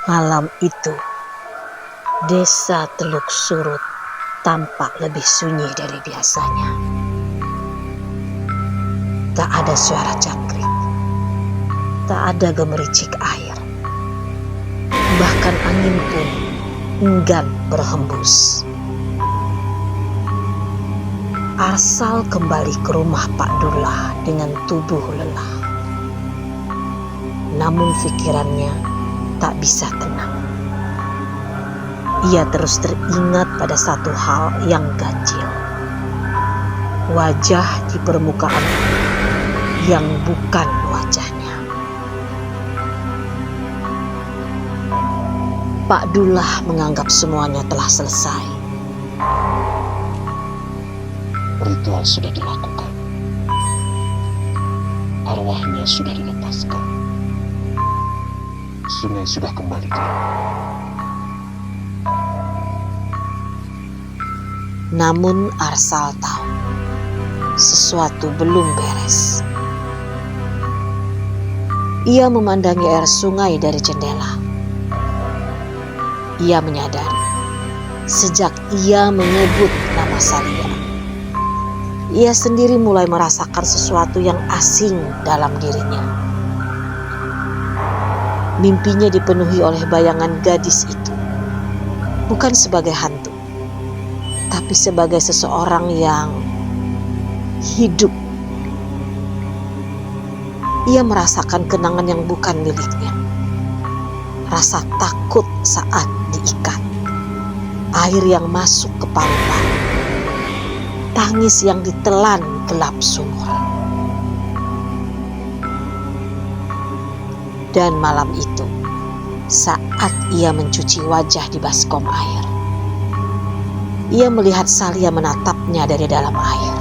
Malam itu, desa Teluk Surut tampak lebih sunyi dari biasanya. Tak ada suara jangkrik, tak ada gemericik air. Bahkan angin pun enggan berhembus. Arsal kembali ke rumah Pak Dullah dengan tubuh lelah. Namun pikirannya tak bisa tenang. Ia terus teringat pada satu hal yang ganjil. Wajah di permukaan yang bukan wajahnya. Pak Dullah menganggap semuanya telah selesai. Ritual sudah dilakukan. Arwahnya sudah dilepaskan. Sungai sudah kembali diam. Namun Arsal tahu sesuatu belum beres. Ia memandangi air sungai dari jendela. Ia menyadari sejak ia menyebut nama Salia, ia sendiri mulai merasakan sesuatu yang asing dalam dirinya. Mimpinya dipenuhi oleh bayangan gadis itu, bukan sebagai hantu, tapi sebagai seseorang yang hidup. Ia merasakan kenangan yang bukan miliknya. Rasa takut saat diikat, air yang masuk ke paru-paru, tangis yang ditelan gelap sumur. Dan malam itu, saat ia mencuci wajah di baskom air, ia melihat Salia menatapnya dari dalam air.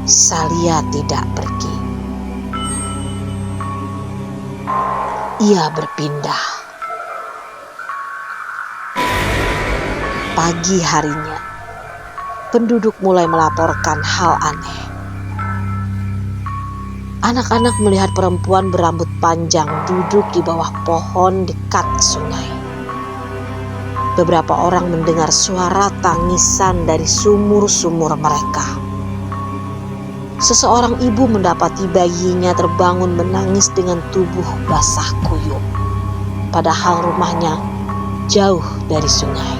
Salia tidak pergi. Ia berpindah. Pagi harinya, penduduk mulai melaporkan hal aneh. Anak-anak melihat perempuan berambut panjang duduk di bawah pohon dekat sungai. Beberapa orang mendengar suara tangisan dari sumur-sumur mereka. Seseorang ibu mendapati bayinya terbangun menangis dengan tubuh basah kuyup, padahal rumahnya jauh dari sungai.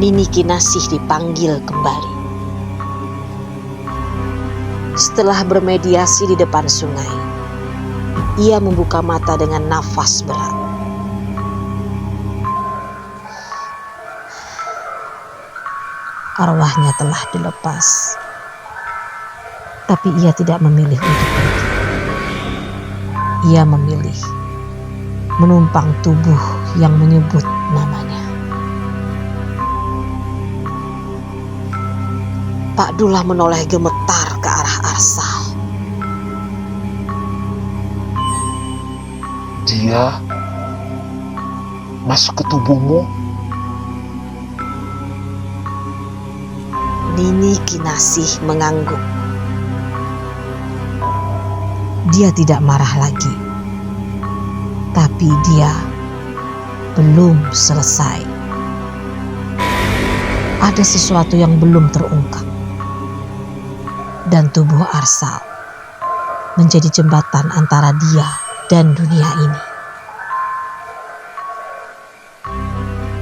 Nini Kinasih dipanggil kembali. Setelah bermediasi di depan sungai, ia membuka mata dengan nafas berat. Arwahnya telah dilepas, tapi ia tidak memilih untuk pergi. Ia memilih menumpang tubuh yang menyebut namanya. Pak Dullah menoleh gemetar ke arah Arsal. Dia masuk ke tubuhmu? Nini Kinasih mengangguk. Dia tidak marah lagi, tapi dia belum selesai. Ada sesuatu yang belum terungkap, dan tubuh Arsal menjadi jembatan antara dia dan dunia ini.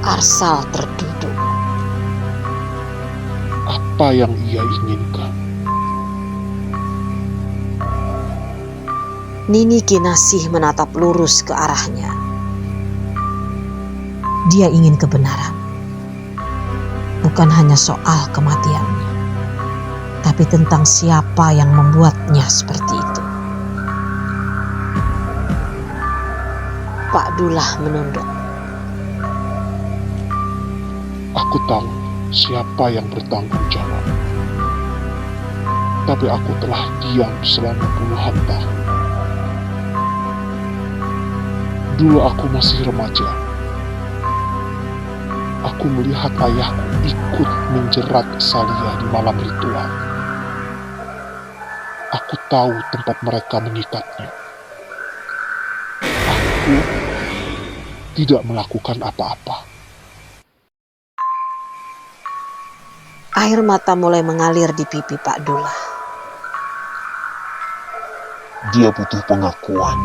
Arsal terduduk. Apa yang ia inginkan? Nini Kinasih menatap lurus ke arahnya. Dia ingin kebenaran. Bukan hanya soal kematiannya, tapi tentang siapa yang membuatnya seperti itu. Pak Dullah menunduk. Aku tahu siapa yang bertanggung jawab. Tapi aku telah diam selama puluhan tahun. Dulu aku masih remaja. Aku melihat ayahku ikut menjerat Salia di malam ritual. Aku tahu tempat mereka mengikatnya. Aku tidak melakukan apa-apa. Air mata mulai mengalir di pipi Pak Dullah. Dia butuh pengakuan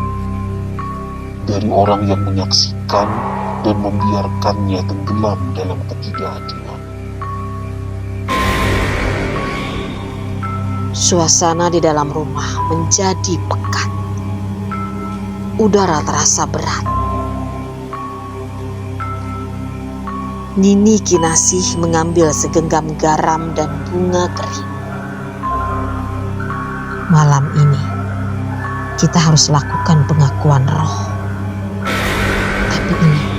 dari orang yang menyaksikan dan membiarkannya tenggelam dalam ketidakadilan. Suasana di dalam rumah menjadi pekat. Udara terasa berat. Nini Kinasih mengambil segenggam garam dan bunga kering. Malam ini, kita harus lakukan pengakuan roh. Tapi ingat,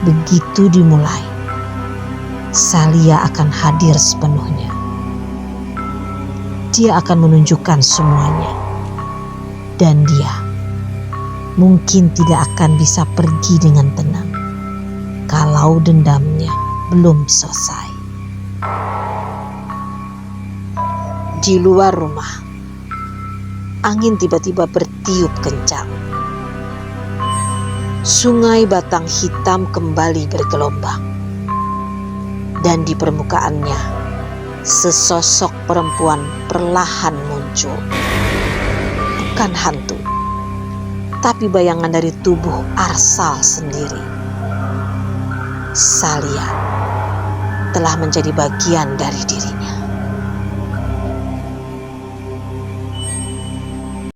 begitu dimulai, Salia akan hadir sepenuhnya. Dia akan menunjukkan semuanya. Dan dia mungkin tidak akan bisa pergi dengan tenang kalau dendamnya belum selesai. Di luar rumah, angin tiba-tiba bertiup kencang. Sungai Batang Hitam kembali bergelombang. Dan di permukaannya, sesosok perempuan perlahan muncul. Bukan hantu, tapi bayangan dari tubuh Arsal sendiri. Salia telah menjadi bagian dari dirinya.